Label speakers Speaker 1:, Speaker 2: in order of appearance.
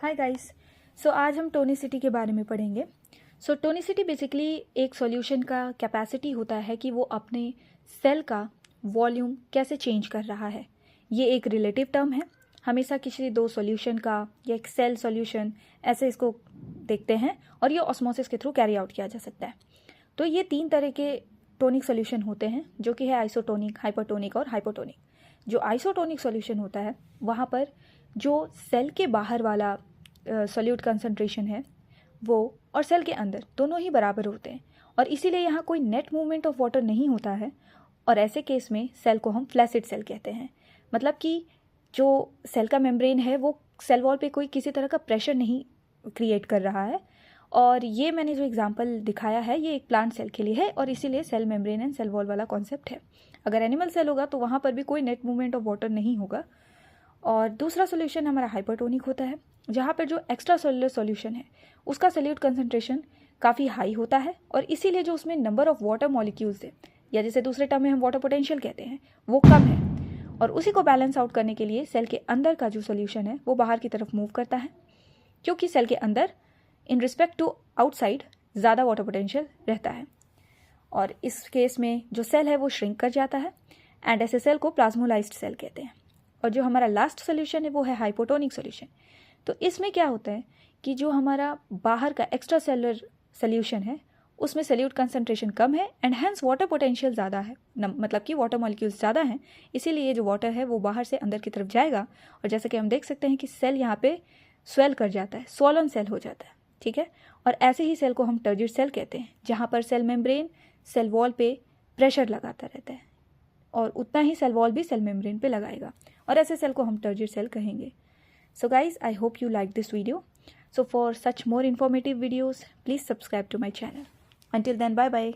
Speaker 1: Hi guys. सो आज हम tonicity के बारे में पढ़ेंगे। सो टोनिसिटी बेसिकली एक सॉल्यूशन का कैपेसिटी होता है कि वो अपने सेल का वॉल्यूम कैसे चेंज कर रहा है। ये एक रिलेटिव टर्म है। हमेशा किसी दो सॉल्यूशन का या एक सेल सॉल्यूशन ऐसे इसको देखते हैं और ये ऑस्मोसिस के थ्रू कैरी आउट किया जा सकता है। तो ये तीन तरह के टोनिक सॉल्यूशन होते हैं जो कि है आइसोटोनिक, हाइपरटोनिक और हाइपोटोनिक। जो आइसोटोनिक सॉल्यूशन होता है वहाँ पर जो सेल के बाहर वाला सॉल्यूट कंसंट्रेशन है वो और सेल के अंदर दोनों ही बराबर होते हैं और इसीलिए यहाँ कोई नेट मूवमेंट ऑफ वाटर नहीं होता है। और ऐसे केस में सेल को हम फ्लैसिड सेल कहते हैं। मतलब कि जो सेल का मेम्ब्रेन है वो सेल वॉल पे कोई किसी तरह का प्रेशर नहीं क्रिएट कर रहा है। और ये मैंने जो एग्जांपल दिखाया है ये एक प्लांट सेल के लिए है और इसीलिए cell membrane and cell wall वाला कॉन्सेप्ट है। अगर एनिमल सेल होगा तो वहाँ पर भी कोई नेट मूवमेंट ऑफ वाटर नहीं होगा। और दूसरा सॉल्यूशन हमारा हाइपरटोनिक होता है जहाँ पर जो एक्स्ट्रा सेलुलर सॉल्यूशन है उसका सॉल्यूट कंसंट्रेशन काफ़ी हाई होता है और इसीलिए जो उसमें नंबर ऑफ वाटर मॉलिक्यूल्स है या जैसे दूसरे टर्म में हम वाटर पोटेंशियल कहते हैं वो कम है। और उसी को बैलेंस आउट करने के लिए सेल के अंदर का जो सॉल्यूशन है वो बाहर की तरफ मूव करता है क्योंकि सेल के अंदर इन रिस्पेक्ट टू आउटसाइड ज़्यादा वाटर पोटेंशियल रहता है। और इस केस में जो सेल है वो श्रिंक कर जाता है एंड ऐसे सेल को प्लाज्मोलाइज्ड सेल कहते हैं। और जो हमारा लास्ट सोल्यूशन है वो है हाइपोटोनिक सोल्यूशन। तो इसमें क्या होता है कि जो हमारा बाहर का एक्स्ट्रा सेलुलर सोल्यूशन है उसमें सॉल्यूट कंसंट्रेशन कम है एंड हैंस वाटर पोटेंशियल ज़्यादा है, मतलब कि वाटर मॉलिक्यूल्स ज़्यादा हैं। इसीलिए ये जो वाटर है वो बाहर से अंदर की तरफ जाएगा और जैसे कि हम देख सकते हैं कि सेल यहाँ पे स्वेल कर जाता है, स्वॉलन सेल हो जाता है। ठीक है। और ऐसे ही सेल को हम टर्जिड सेल कहते हैं जहाँ पर सेल मेम्ब्रेन सेल वॉल पे प्रेशर लगाता रहता है और उतना ही सेल वॉल भी सेल मेम्ब्रेन पे लगाएगा और ऐसे सेल को हम टर्जिड सेल कहेंगे। So guys, I hope you liked this video. So for such more informative videos, please subscribe to my channel. Until then, bye bye.